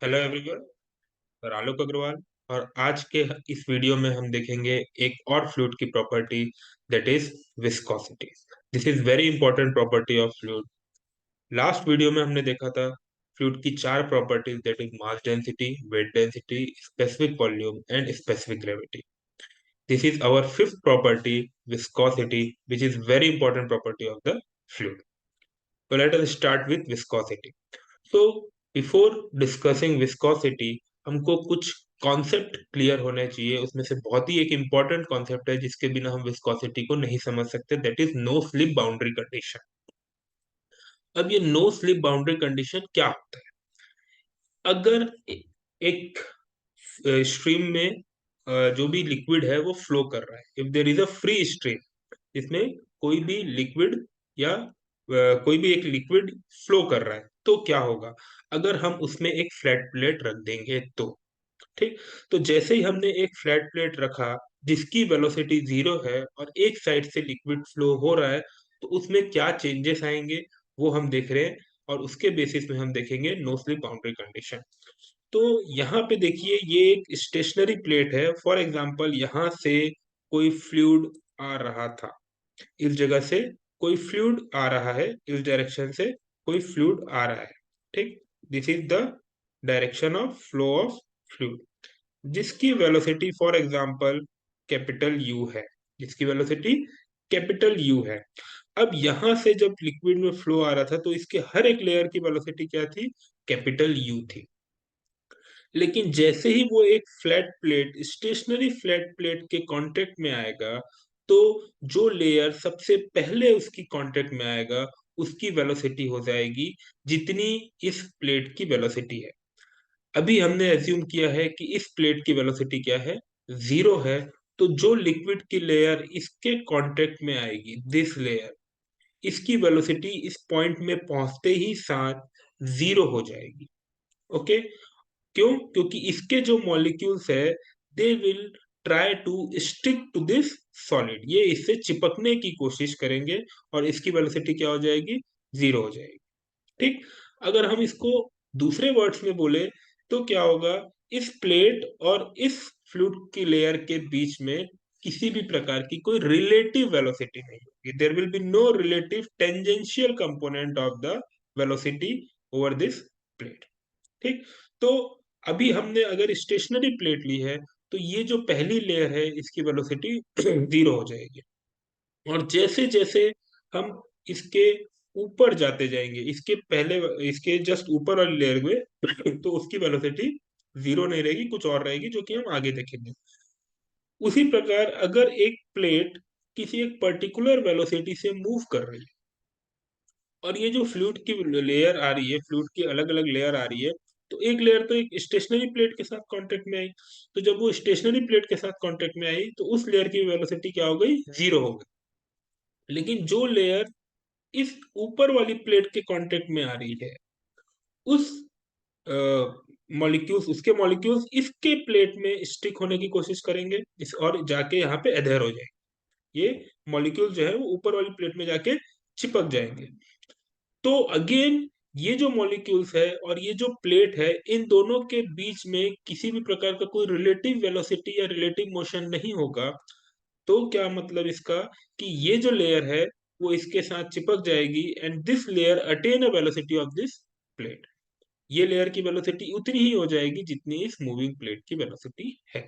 Hello everyone. और आलोक अग्रवाल। और आज के इस वीडियो में हम देखेंगे एक और फ्लूइड की property, that is viscosity. This is very important property of fluid. Last video में हमने देखा था फ्लूइड की चार properties, that is mass density, weight density, specific volume and specific gravity. This is our fifth property, viscosity, which is very important property of the fluid. So let us start with viscosity. So before discussing viscosity, हमको कुछ concept clear होने चाहिए। उसमें से बहुत ही एक important concept है जिसके बिना हम विस्कोसिटी को नहीं समझ सकते, that is no slip boundary condition. अब ये नो स्लिप बाउंड्री कंडीशन क्या होता है? अगर एक स्ट्रीम में जो भी लिक्विड है वो फ्लो कर रहा है, if there is a free stream, इसमें कोई भी लिक्विड या कोई भी एक लिक्विड फ्लो कर रहा है, तो क्या होगा अगर हम उसमें एक फ्लैट प्लेट रख देंगे? तो ठीक, तो जैसे ही हमने एक फ्लैट प्लेट रखा जिसकी वेलोसिटी जीरो है और एक साइड से लिक्विड फ्लो हो रहा है, तो उसमें क्या चेंजेस आएंगे वो हम देख रहे हैं। और उसके बेसिस में हम देखेंगे नो स्लिप बाउंड्री कंडीशन। तो यहाँ पे देखिए, ये एक स्टेशनरी प्लेट है। फॉर एग्जांपल, यहाँ से कोई फ्लूइड आ रहा था, इस जगह से कोई फ्लूइड आ रहा है, इस डायरेक्शन से कोई फ्लूइड आ रहा है। ठीक, this is the direction of flow of fluid, जिसकी velocity for example capital U है, जिसकी वेलोसिटी कैपिटल यू है। अब यहां से जब लिक्विड में फ्लो आ रहा था तो इसके हर एक लेयर की वेलोसिटी क्या थी? कैपिटल यू थी। लेकिन जैसे ही वो एक flat plate, stationary flat plate के कांटेक्ट में आएगा, तो जो लेयर सबसे पहले उसकी कांटेक्ट में आएगा उसकी वेलोसिटी हो जाएगी जितनी इस प्लेट की वेलोसिटी है। अभी हमने एज्यूम किया है कि इस प्लेट की वेलोसिटी क्या है? जीरो है। तो जो लिक्विड की लेयर इसके कांटेक्ट में आएगी, दिस लेयर, इसकी वेलोसिटी इस पॉइंट में पहुंचते ही साथ जीरो हो जाएगी। ओके, क्यों? क्योंकि इसके जो मॉलिक्यूल्स है, they will try to stick to this solid, ये इससे चिपकने की कोशिश करेंगे और इसकी वेलोसिटी क्या हो जाएगी? जीरो हो जाएगी। ठीक, अगर हम इसको दूसरे वर्ड्स में बोले तो क्या होगा? इस प्लेट और इस फ्लूइड की लेयर के बीच में किसी भी प्रकार की कोई रिलेटिव वेलोसिटी नहीं होगी। There will be no relative tangential component of the velocity over this plate. ठीक, तो अभी हमने अगर स्टेशनरी प्लेट ली है तो ये जो पहली लेयर है इसकी वेलोसिटी जीरो हो जाएगी। और जैसे जैसे हम इसके ऊपर जाते जाएंगे, इसके पहले, इसके जस्ट ऊपर वाली लेयर में तो उसकी वेलोसिटी जीरो नहीं रहेगी, कुछ और रहेगी, जो कि हम आगे देखेंगे। उसी प्रकार अगर एक प्लेट किसी एक पर्टिकुलर वेलोसिटी से मूव कर रही है और ये जो फ्लूइड की लेयर आ रही है, फ्लूइड की अलग अलग लेयर आ रही है, तो एक लेयर तो एक स्टेशनरी प्लेट के साथ कांटेक्ट में आई। तो जब वो स्टेशनरी प्लेट के साथ कांटेक्ट में आई तो उस लेयर की वेलोसिटी क्या हो गई? जीरो हो गई। लेकिन जो लेयर इस ऊपर वाली प्लेट के कांटेक्ट में आ रही है, उस मॉलिक्यूल्स, उसके मॉलिक्यूल्स इसके प्लेट में स्टिक होने की कोशिश करेंगे, इस और जाके यहाँ पे अधेर हो जाएंगे। ये मॉलिक्यूल जो है वो ऊपर वाली प्लेट में जाके चिपक जाएंगे। तो अगेन, ये जो मॉलिक्यूल्स है और ये जो प्लेट है, इन दोनों के बीच में किसी भी प्रकार का कोई रिलेटिव वेलोसिटी या रिलेटिव मोशन नहीं होगा। तो क्या मतलब इसका? कि ये जो लेयर है वो इसके साथ चिपक जाएगी and this layer attain a velocity of this plate. ये लेयर की वेलोसिटी उतनी ही हो जाएगी जितनी इस मूविंग प्लेट की वेलोसिटी है।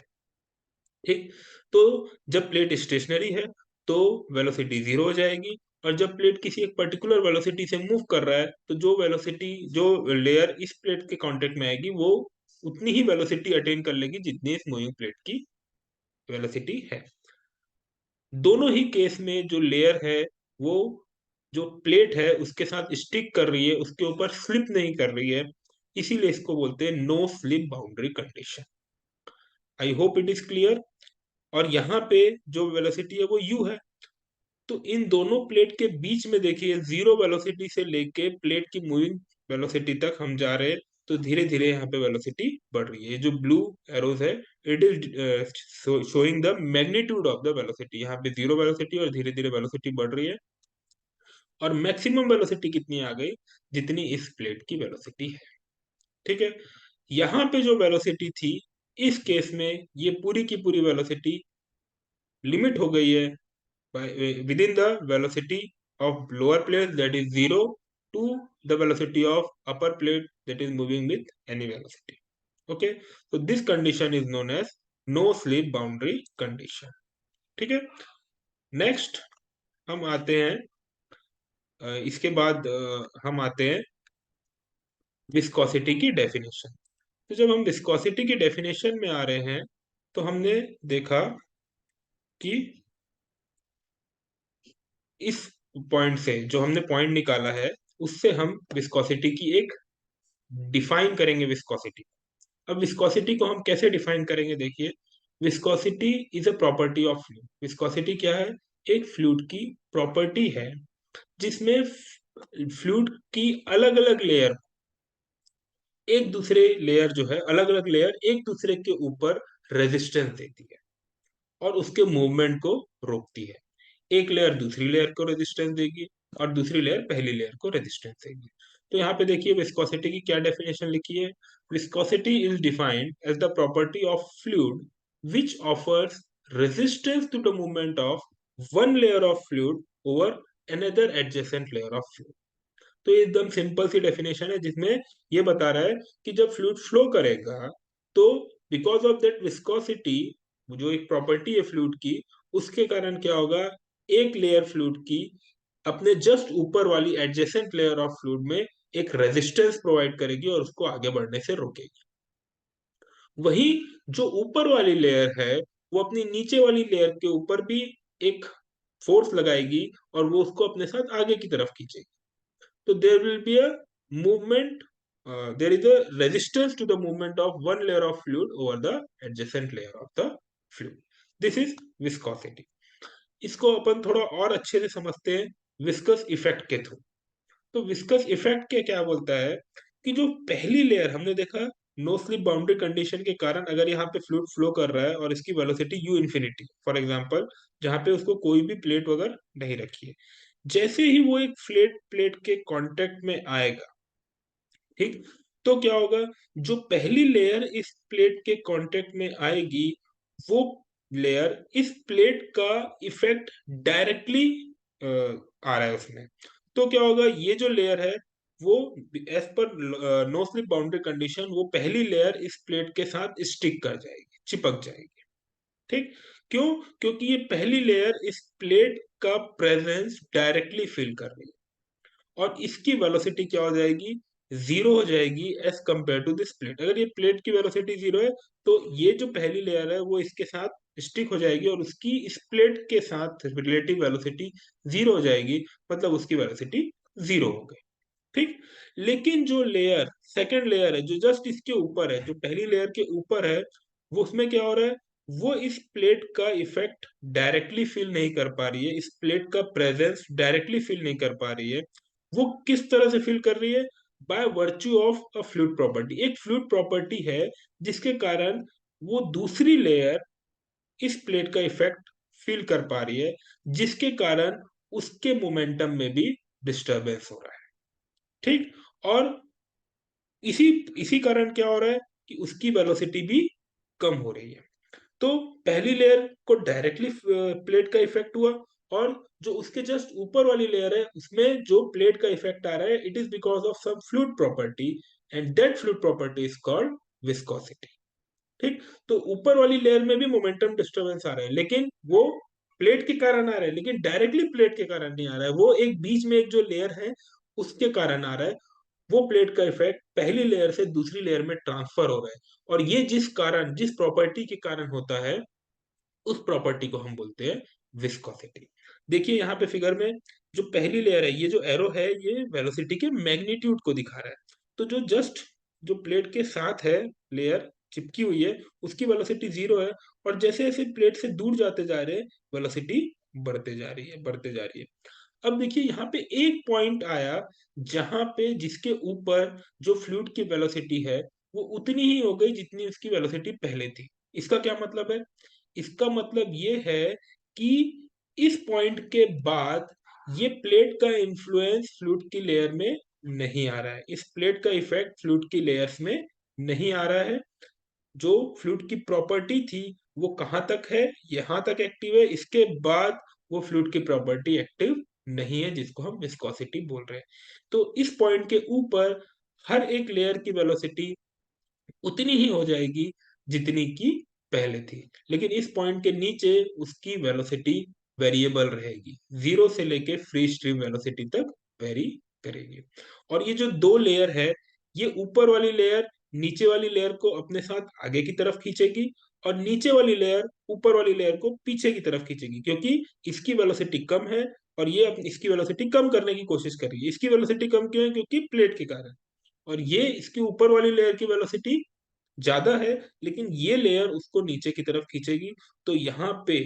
ठीक, तो जब प्लेट स्टेशनरी है तो वेलोसिटी जीरो हो जाएगी, और जब प्लेट किसी एक पर्टिकुलर वेलोसिटी से मूव कर रहा है तो जो वेलोसिटी, जो लेयर इस प्लेट के कांटेक्ट में आएगी, वो उतनी ही वेलोसिटी अटेन कर लेगी जितनी इस मूविंग प्लेट की वेलोसिटी है। दोनों ही केस में जो लेयर है वो जो प्लेट है उसके साथ स्टिक कर रही है, उसके ऊपर स्लिप नहीं कर रही है, इसीलिए इसको बोलते हैं no slip boundary condition. I hope it is clear. और यहाँ पे जो वेलोसिटी है वो u है। तो इन दोनों प्लेट के बीच में देखिए, जीरो वेलोसिटी से लेके प्लेट की मूविंग वेलोसिटी तक हम जा रहे हैं। तो धीरे धीरे यहाँ पे वेलोसिटी बढ़ रही है। ये जो ब्लू एरोज है, it is showing the magnitude of the velocity. यहाँ पे जीरो वेलोसिटी और धीरे धीरे वेलोसिटी बढ़ रही है। और मैक्सिमम वेलोसिटी कितनी आ गई? जितनी इस प्लेट की वेलोसिटी है। ठीक है, यहाँ पे जो वेलोसिटी थी, इस केस में ये पूरी की पूरी वेलोसिटी लिमिट हो गई है within the velocity of lower plate, that is 0, to the velocity of upper plate, that is moving with any velocity. Okay, so this condition is known as no slip boundary condition. ठीक है, next हम आते हैं इसके बाद हम आते हैं विस्कोसिटी की डेफिनेशन। तो जब हम विस्कोसिटी की डेफिनेशन में आ रहे हैं, तो हमने देखा कि इस पॉइंट से जो हमने पॉइंट निकाला है, उससे हम विस्कोसिटी की एक डिफाइन करेंगे विस्कोसिटी। अब विस्कोसिटी को हम कैसे डिफाइन करेंगे, देखिए, viscosity is a property of fluid. Viscosity क्या है? एक फ्लूइड की प्रॉपर्टी है जिसमें फ्लूइड की अलग अलग लेयर, एक दूसरे लेयर जो है, अलग अलग लेयर एक दूसरे के ऊपर रेजिस्टेंस देती है और उसके मूवमेंट को रोकती है। एक लेयर दूसरी लेयर को रेजिस्टेंस देगी और दूसरी लेयर पहली लेयर को रेजिस्टेंस देगी। तो यहाँ पे देखिए विस्कोसिटी की क्या डेफिनेशन लिखी है। Viscosity is defined as the property of fluid which offers resistance to the movement of one layer of fluid over another adjacent layer of fluid. तो ये एकदम सिंपल सी डेफिनेशन है जिसमें ये बता रहा है कि जब फ्लूइड फ्लो करेगा, तो बिकॉज ऑफ दैट विस्कोसिटी, जो एक प्रॉपर्टी है फ्लूइड की, उसके कारण क्या होगा, एक लेयर फ्लूइड की अपने जस्ट ऊपर वाली एडजेसेंट लेयर ऑफ फ्लूइड में एक रेजिस्टेंस प्रोवाइड करेगी और उसको आगे बढ़ने से रोकेगी। वही जो ऊपर वाली लेयर है, वो अपनी नीचे वाली लेयर के ऊपर भी एक फोर्स लगाएगी और वो उसको अपने साथ आगे की तरफ खींचेगी। So there will be a movement, there is a resistance to the movement of one layer of fluid over the adjacent layer of the fluid. This is viscosity. इसको अपन थोड़ा और अच्छे से समझते हैं विस्कस इफेक्ट के थ्रू। तो viscous effect के क्या बोलता है कि जो पहली लेयर हमने देखा, नो स्लिप बाउंड्री कंडीशन के कारण अगर यहाँ पे फ्लूइड फ्लो कर रहा है और इसकी velocity you infinity for example, जहाँ पे उसको कोई भी प्लेट वगैरह नहीं रखी है, जैसे ही वो एक फ्लेट प्लेट के कांटेक्ट में आएगा, ठीक, तो क्या होगा, जो पहली लेयर इस प्लेट के कांटेक्ट में आएगी, वो लेयर इस प्लेट का इफेक्ट डायरेक्टली आ रहा है उसमें। तो क्या होगा, ये जो लेयर है वो as per no slip boundary condition, वो पहली लेयर इस प्लेट के साथ स्टिक कर जाएगी, चिपक जाएगी। ठीक, क्यों? क्योंकि ये पहली लेयर इस प्लेट का प्रेजेंस डायरेक्टली फील कर रही है और इसकी वेलोसिटी क्या हो जाएगी, जीरो हो जाएगी as compare to this plate. अगर ये प्लेट की वेलोसिटी जीरो है, तो ये जो पहली लेयर है वो इसके साथ स्टिक हो जाएगी और उसकी इस प्लेट के साथ रिलेटिव वेलोसिटी जीरो हो जाएगी, मतलब उसकी वेलोसिटी जीरो हो गई। ठीक, लेकिन जो लेयर सेकंड लेयर है जो जस्ट इसके ऊपर है, जो पहली लेयर के ऊपर है, वो उसमें क्या हो रहा है, वो इस प्लेट का इफेक्ट डायरेक्टली फील नहीं कर पा रही है, इस प्लेट का प्रेजेंस डायरेक्टली फील नहीं कर पा रही है। वो किस तरह से फील कर रही है, by virtue of a fluid property. एक फ्लूइड प्रॉपर्टी है जिसके कारण वो दूसरी लेयर इस प्लेट का इफेक्ट फील कर पा रही है, जिसके कारण उसके मोमेंटम में भी डिस्टरबेंस हो रहा है। ठीक, और इसी इसी कारण क्या हो रहा है कि उसकी वेलोसिटी भी कम हो रही है। तो पहली लेयर को डायरेक्टली प्लेट का इफेक्ट हुआ, और जो उसके जस्ट ऊपर वाली लेयर है उसमें जो प्लेट का इफेक्ट आ रहा है, it is because of some fluid property, and that fluid property is called viscosity. ठीक, तो ऊपर वाली लेयर में भी मोमेंटम डिस्टरबेंस आ रहा है, लेकिन वो प्लेट के कारण आ रहा है, लेकिन डायरेक्टली प्लेट के कारण नहीं आ रहा है, वो एक बीच में एक जो लेयर है उसके कारण आ रहा है। वो प्लेट का इफेक्ट पहली लेयर से दूसरी लेयर में ट्रांसफर हो रहा है, और ये जिस प्रॉपर्टी के कारण होता है, उस प्रॉपर्टी को हम बोलते हैं विस्कोसिटी। देखिए यहाँ पे फिगर में जो पहली लेयर है, ये जो एरो है, ये वेलोसिटी के मैग्नीट्यूड को दिखा रहा है। तो जो जस्ट जो प्लेट के साथ है लेयर चिपकी हुई है, उसकी वेलोसिटी जीरो है, और जैसे जैसे प्लेट से दूर जाते जा रहे हैं, वेलोसिटी बढ़ते जा रही है, बढ़ते जा रही है। अब देखिए यहाँ पे एक पॉइंट आया जहां पे जिसके ऊपर जो फ्लूइड की वेलोसिटी है वो उतनी ही हो गई जितनी उसकी वेलोसिटी पहले थी। इसका क्या मतलब है? इसका मतलब ये है कि इस पॉइंट के बाद ये प्लेट का इन्फ्लुएंस फ्लूइड की लेयर में नहीं आ रहा है, इस प्लेट का इफेक्ट फ्लूइड की लेयर्स में नहीं आ रहा है। जो फ्लूइड की प्रॉपर्टी थी वो कहाँ तक है, यहाँ तक एक्टिव है, इसके बाद वो फ्लूइड की प्रॉपर्टी एक्टिव नहीं है, जिसको हम विस्कोसिटी बोल रहे हैं। तो इस पॉइंट के ऊपर हर एक लेयर की वेलोसिटी उतनी ही हो जाएगी जितनी की पहले थी, लेकिन इस पॉइंट के नीचे उसकी वेलोसिटी वेरिएबल रहेगी, जीरो से लेके फ्री स्ट्रीम वेलोसिटी तक वेरी करेगी। और ये जो दो लेयर है, ये ऊपर वाली लेयर नीचे वाली लेयर को अपने साथ आगे की तरफ खींचेगी, और नीचे वाली लेयर ऊपर वाली लेयर को पीछे की तरफ खींचेगी, क्योंकि इसकी वेलोसिटी कम है और ये इसकी वेलोसिटी कम करने की कोशिश कर रही है। इसकी वेलोसिटी कम क्यों है? क्योंकि प्लेट के कारण। और ये इसके ऊपर वाली लेयर की वेलोसिटी ज्यादा है, लेकिन ये लेयर उसको नीचे की तरफ खींचेगी। तो यहाँ पे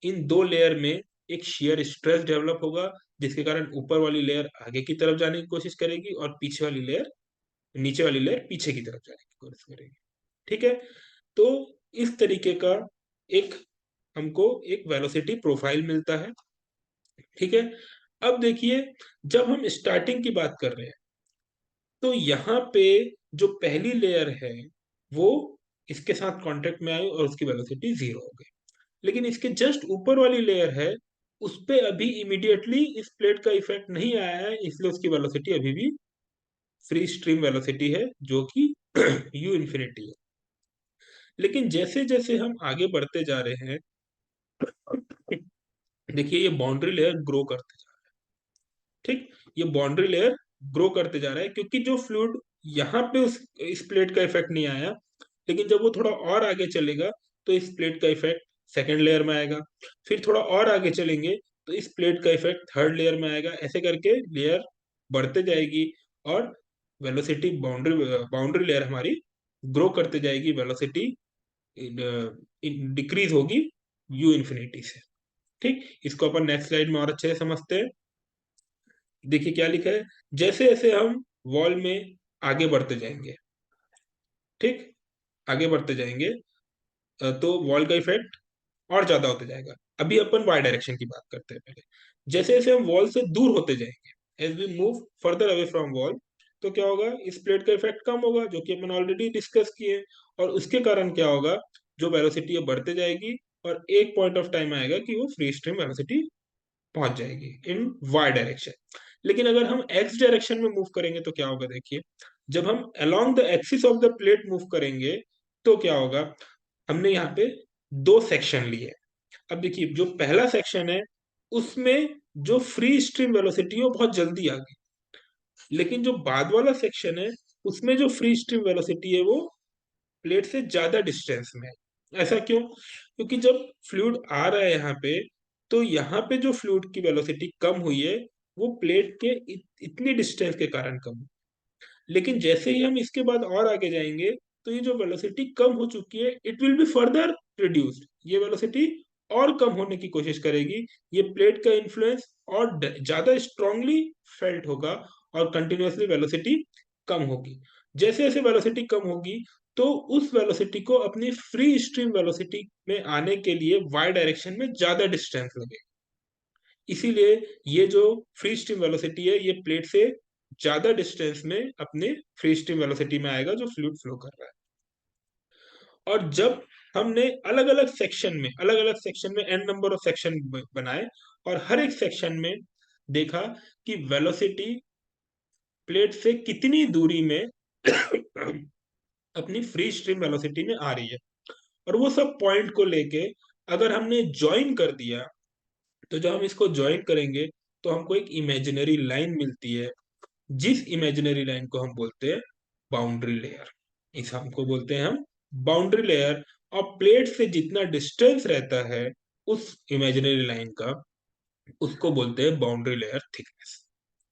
इन दो लेयर में एक शियर स्ट्रेस डेवलप होगा, जिसके कारण ऊपर वाली लेयर आगे की तरफ जाने की कोशिश करेगी और पीछे वाली लेयर नीचे वाली लेयर पीछे की तरफ जाने की कोशिश करेगी। ठीक है। तो इस तरीके का एक हमको एक वेलोसिटी प्रोफाइल मिलता है। ठीक है। अब देखिए, जब हम स्टार्टिंग की बात कर रहे हैं, तो यहाँ पे जो पहली लेयर है वो इसके साथ कांटेक्ट में आई और उसकी वेलोसिटी जीरो हो गई। लेकिन इसके जस्ट ऊपर वाली लेयर है, उस पे अभी इमीडिएटली इस प्लेट का इफेक्ट नहीं आया है, इसलिए उसकी वेलोसिटी अभी भी फ्री स्ट्रीम वेलोसिटी है, जो कि यू इन्फिनिटी है। लेकिन जैसे जैसे हम आगे बढ़ते जा रहे हैं, देखिए ये बाउंड्री लेयर ग्रो करते जा रहा है। ठीक, ये बाउंड्री लेयर ग्रो करते जा रहा है, क्योंकि जो फ्लूइड यहाँ पे उस इस प्लेट का इफेक्ट नहीं आया, लेकिन जब वो थोड़ा और आगे चलेगा तो इस प्लेट का इफेक्ट सेकेंड लेयर में आएगा। फिर थोड़ा और आगे चलेंगे तो इस प्लेट का इफेक्ट थर्ड लेयर में आएगा। ऐसे करके लेयर बढ़ते जाएगी और वेलोसिटी बाउंड्री बाउंड्री लेयर हमारी ग्रो करते जाएगी, वेलोसिटी डिक्रीज होगी यू इन्फिनिटी से। ठीक, इसको अपन नेक्स्ट स्लाइड में और अच्छे से समझते हैं। देखिए क्या लिखा है, जैसे जैसे हम वॉल में आगे बढ़ते जाएंगे, ठीक, आगे बढ़ते जाएंगे, तो वॉल का इफेक्ट और ज्यादा होते जाएगा। अभी अपन वाई डायरेक्शन की बात करते हैं पहले। जैसे जैसे हम वॉल से दूर होते जाएंगे, as we move further away from wall, तो क्या होगा, इस प्लेट का इफेक्ट कम होगा, जो कि अपन ऑलरेडी डिस्कस किए। और उसके कारण क्या होगा, जो वेलोसिटी है बढ़ते जाएगी, और एक पॉइंट ऑफ टाइम आएगा कि वो फ्री स्ट्रीम वेलोसिटी पहुंच जाएगी इन वाई डायरेक्शन। लेकिन अगर हम एक्स डायरेक्शन में मूव करेंगे तो क्या होगा, देखिए, जब हम along the axis of the plate move करेंगे तो क्या होगा, हमने यहाँ पे दो सेक्शन लिए। अब देखिए, जो पहला सेक्शन है उसमें जो फ्री स्ट्रीम वेलोसिटी है वो बहुत जल्दी आ गई, लेकिन जो बाद वाला सेक्शन है उसमें जो फ्री स्ट्रीम वेलोसिटी है वो प्लेट से ज्यादा डिस्टेंस में है। ऐसा क्यों? क्योंकि जब फ्लूइड आ रहा है यहाँ पे, तो यहाँ पे जो फ्लूइड की वेलोसिटी कम हुई है वो प्लेट के इतनी डिस्टेंस के कारण कम हुई। लेकिन जैसे ही हम इसके बाद और आगे जाएंगे, तो ये जो वेलोसिटी कम हो चुकी है it will be further reduced, ये वेलोसिटी और कम होने की कोशिश करेगी। ये प्लेट का इन्फ्लुएंस और ज्यादा स्ट्रांगली फेल्ट होगा, और कंटिन्यूअसली वेलोसिटी कम होगी। जैसे जैसे वेलोसिटी कम होगी, तो उस वेलोसिटी को अपनी फ्री स्ट्रीम वेलोसिटी में आने के लिए वाई डायरेक्शन में ज्यादा डिस्टेंस लगेगा। इसीलिए ये जो फ्री स्ट्रीम वेलोसिटी है ये प्लेट से ज्यादा डिस्टेंस में अपने फ्री स्ट्रीम वेलोसिटी में आएगा जो फ्लूइड फ्लो कर रहा है। और जब हमने अलग अलग सेक्शन में एन नंबर ऑफ सेक्शन बनाए, और हर एक सेक्शन में देखा कि वेलोसिटी प्लेट से कितनी दूरी में अपनी फ्री स्ट्रीम वेलोसिटी में आ रही है, और वो सब पॉइंट को लेके अगर हमने ज्वाइन कर दिया, तो जब हम इसको ज्वाइन करेंगे तो हमको एक इमेजिनरी लाइन मिलती है, जिस इमेजिनरी लाइन को हम बोलते हैं बाउंड्री लेयर। इस हमको बोलते हैं हम बाउंड्री लेयर। और प्लेट से जितना डिस्टेंस रहता है उस इमेजिनरी लाइन का, उसको बोलते हैं बाउंड्री लेयर थिकनेस।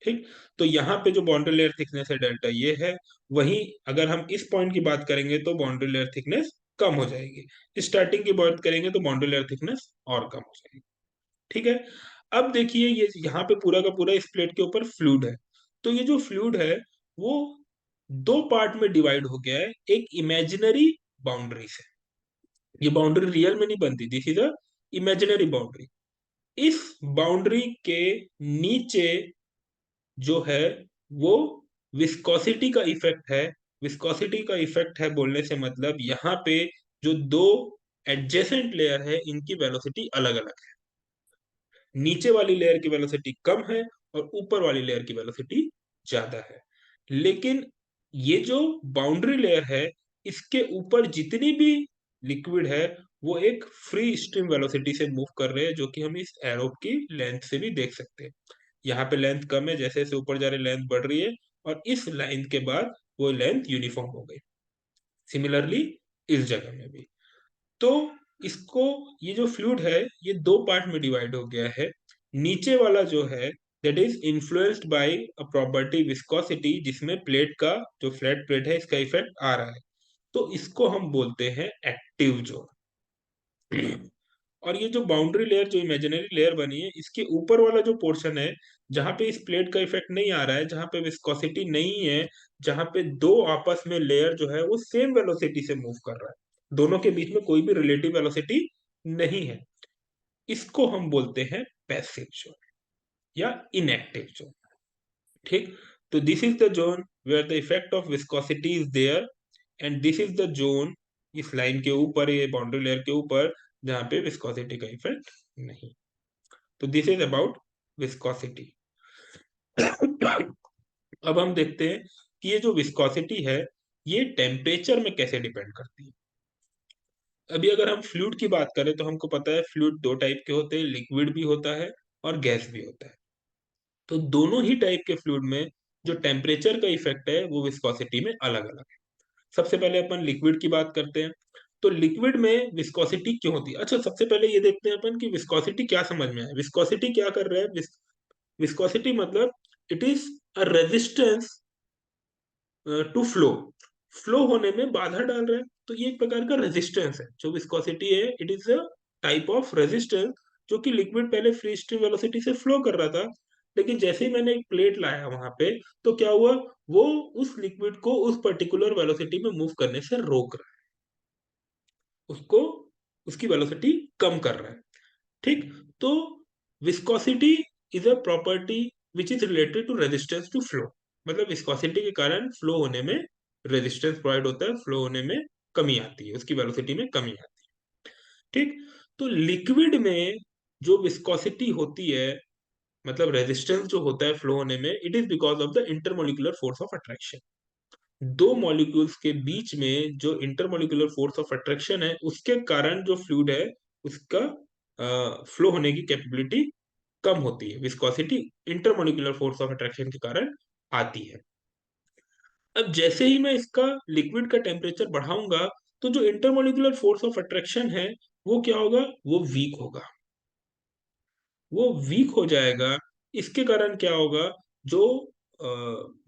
ठीक, तो यहाँ पे जो बाउंड्री लेयर थिकनेस है डेल्टा ये है। वहीं अगर हम इस पॉइंट की बात करेंगे तो बाउंड्री लेयर थिकनेस कम हो जाएगी, स्टार्टिंग की बात करेंगे तो बाउंड्री लेयर थिकनेस और कम हो जाएगी। ठीक है। अब देखिए, ये यहाँ पे पूरा का पूरा इस प्लेट के ऊपर फ्लूइड है। तो ये जो फ्लूइड है वो दो पार्ट में डिवाइड हो गया है, एक इमेजिनरी बाउंड्री से। ये बाउंड्री रियल में नहीं बनती, this is a imaginary boundary. इस बाउंड्री के नीचे जो है वो विस्कोसिटी का इफेक्ट है, विस्कोसिटी का इफेक्ट है बोलने से मतलब यहाँ पे जो दो एडजेसेंट लेयर है इनकी वेलोसिटी अलग अलग है। नीचे वाली लेयर की वेलोसिटी कम है और ऊपर वाली लेयर की वेलोसिटी ज्यादा है। लेकिन ये जो बाउंड्री लेयर है इसके ऊपर जितनी भी लिक्विड है वो एक फ्री स्ट्रीम वेलोसिटी से मूव कर रहे हैं, जो कि हम इस एरो की लेंथ से भी देख सकते हैं। यहाँ पे लेंथ कम है, जैसे जैसे ऊपर जा रहे लेंथ बढ़ रही है, और इस लाइन के बाद वो लेंथ यूनिफॉर्म हो गई। सिमिलरली इस जगह में भी। तो इसको, ये जो फ्लूइड है ये दो पार्ट में डिवाइड हो गया है। नीचे वाला जो है that is influenced by a property viscosity, जिसमें प्लेट का, जो फ्लैट प्लेट है इसका इफेक्ट आ रहा है, तो इसको हम बोलते हैं एक्टिव जोन। और ये जो बाउंड्री लेयर, जो इमेजिनरी लेयर बनी है, इसके ऊपर वाला जो पोर्शन है जहां पे इस प्लेट का इफेक्ट नहीं आ रहा है, जहां पे विस्कोसिटी नहीं है, जहां पे दो आपस में लेयर जो है वो सेम वेलोसिटी से मूव कर रहा है, दोनों के बीच में कोई भी रिलेटिव वेलोसिटी नहीं है, इसको हम बोलते हैं पैसिव जोन या इनएक्टिव जोन। ठीक। तो this is the zone where the effect of viscosity is there, and this is the zone, इस लाइन के ऊपर, ये बाउंड्री लेयर के ऊपर, जहां पे विस्कोसिटी का इफेक्ट नहीं। तो दिस इज अबाउट विस्कोसिटी। अब हम देखते हैं कि ये जो विस्कोसिटी है ये टेम्परेचर में कैसे डिपेंड करती है। अभी अगर हम फ्लूइड की बात करें तो हमको पता है फ्लूइड दो टाइप के होते हैं, लिक्विड भी होता है और गैस भी होता है। तो दोनों ही टाइप के फ्लूइड में जो टेम्परेचर का इफेक्ट है वो विस्कोसिटी में अलग अलग है। सबसे पहले अपन लिक्विड की बात करते हैं। तो लिक्विड में विस्कोसिटी क्यों होती है? अच्छा, सबसे पहले ये देखते हैं अपन कि विस्कोसिटी क्या समझ में है। विस्कोसिटी क्या कर रहा है? विस्कोसिटी मतलब it is a resistance to flow, flow होने में बाधा डाल रहा है, तो ये एक प्रकार का रेजिस्टेंस है। जो विस्कोसिटी है it is a type of resistance, जो कि लिक्विड पहले फ्री स्ट्रीम वेलोसिटी से फ्लो कर रहा था, लेकिन जैसे ही मैंने एक प्लेट लाया वहां पे, तो क्या हुआ, वो उस लिक्विड को उस पर्टिकुलर वेलोसिटी में मूव करने से रोक रहा है, उसको, उसकी वेलोसिटी कम कर रहा है। ठीक। तो viscosity is a property which is related to resistance to flow, मतलब विस्कोसिटी के कारण फ्लो होने में रेजिस्टेंस प्रोवाइड होता है, फ्लो होने में कमी आती है, उसकी वेलोसिटी में कमी आती है। ठीक। तो लिक्विड में जो विस्कोसिटी होती है, मतलब रेजिस्टेंस जो होता है फ्लो होने में, it is because of the intermolecular force of attraction. दो मॉलिक्यूल्स के बीच में जो इंटरमोलिकुलर फोर्स ऑफ अट्रैक्शन है उसके कारण जो फ्लूइड है उसका फ्लो होने की कैपेबिलिटी कम होती है, viscosity intermolecular force of attraction के कारण आती है। अब जैसे ही मैं इसका लिक्विड का टेम्परेचर बढ़ाऊंगा, तो जो इंटरमोलिकुलर फोर्स ऑफ अट्रैक्शन है वो क्या होगा, वो वीक होगा, वो वीक हो जाएगा। इसके कारण क्या होगा, जो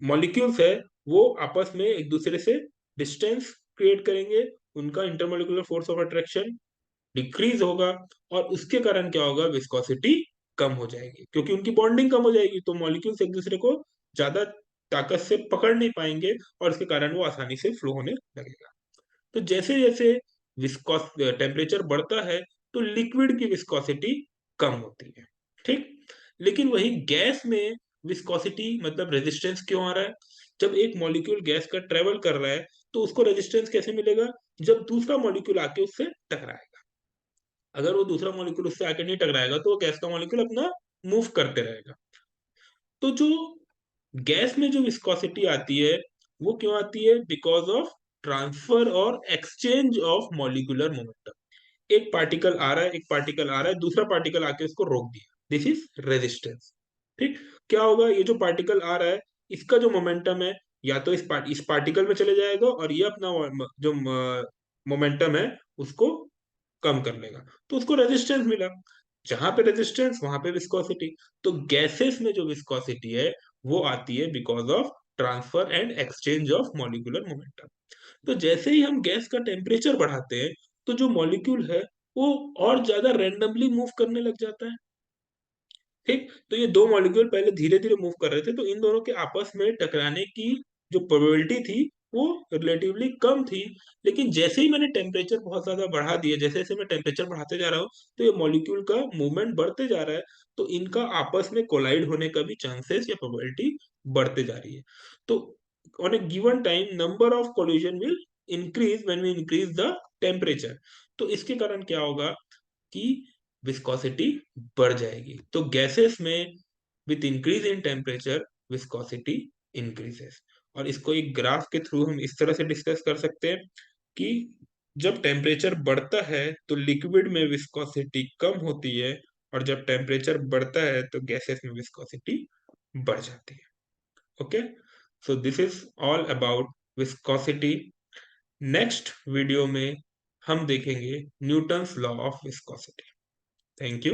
मॉलिक्यूल्स है वो आपस में एक दूसरे से डिस्टेंस क्रिएट करेंगे, उनका intermolecular force of attraction decrease होगा, और उसके कारण क्या होगा, विस्कोसिटी कम हो जाएगी, क्योंकि उनकी बॉन्डिंग कम हो जाएगी, तो मॉलिक्यूल्स एक दूसरे को ज्यादा ताकत से पकड़ नहीं पाएंगे, और इसके कारण वो आसानी से फ्लो होने लगेगा। तो जैसे जैसे विस्कोस टेम्परेचर बढ़ता है तो लिक्विड की विस्कोसिटी कम होती है। ठीक। लेकिन वही गैस में विस्कोसिटी मतलब रेजिस्टेंस क्यों आ रहा है? जब एक मॉलिक्यूल गैस का ट्रेवल कर रहा है तो उसको रेजिस्टेंस कैसे मिलेगा, जब दूसरा मॉलिक्यूल आके उससे टकराएगा। अगर वो दूसरा मॉलिक्यूल उससे आके नहीं टकराएगा तो वो गैस का मॉलिक्यूल अपना मूव करते रहेगा। तो जो गैस में जो विस्कोसिटी आती है वो क्यों आती है? बिकॉज ऑफ ट्रांसफर और एक्सचेंज ऑफ मॉलिक्यूलर मोमेंटम। एक पार्टिकल आ रहा है, एक पार्टिकल आ रहा है, दूसरा पार्टिकल आके उसको रोक दिया, दिस इज रेजिस्टेंस। ठीक। क्या होगा, ये जो पार्टिकल आ रहा है इसका जो मोमेंटम है, या तो इस पार्टिकल में चले जाएगा और ये अपना जो मोमेंटम है उसको कम कर लेगा, तो उसको रेजिस्टेंस मिला। जहां पे रेजिस्टेंस वहां पे विस्कोसिटी। तो गैसेस में जो विस्कोसिटी है वो आती है because of transfer and exchange of molecular momentum. तो जैसे ही हम गैस का टेम्परेचर बढ़ाते हैं तो जो मॉलिक्यूल है वो और ज्यादा रैंडमली मूव करने लग जाता है। ठीक। तो ये दो मॉलिक्यूल पहले धीरे धीरे मूव कर रहे थे, तो इन दोनों के आपस में टकराने की जो प्रोबेबिलिटी थी वो रिलेटिवली कम थी। लेकिन जैसे ही मैंने टेम्परेचर बहुत ज्यादा बढ़ा दिया, जैसे जैसे मैं टेम्परेचर बढ़ाते जा रहा हूँ, तो ये मॉलिक्यूल का मूवमेंट बढ़ते जा रहा है, तो इनका आपस में कोलाइड होने का भी चांसेस या प्रोबेबिलिटी बढ़ते जा रही है। तो on a given time number of collision will increase when we increase the temperature। तो इसके कारण क्या होगा कि विस्कोसिटी बढ़ जाएगी। तो गैसेस में with increase in temperature viscosity increases. और इसको एक ग्राफ के थ्रू हम इस तरह से डिस्कस कर सकते हैं कि जब टेम्परेचर बढ़ता है तो लिक्विड में विस्कोसिटी कम होती है, और जब टेम्परेचर बढ़ता है तो गैसेस में विस्कोसिटी बढ़ जाती है। Okay, so this is all about viscosity. Next video में हम देखेंगे Newton's law of viscosity. Thank you.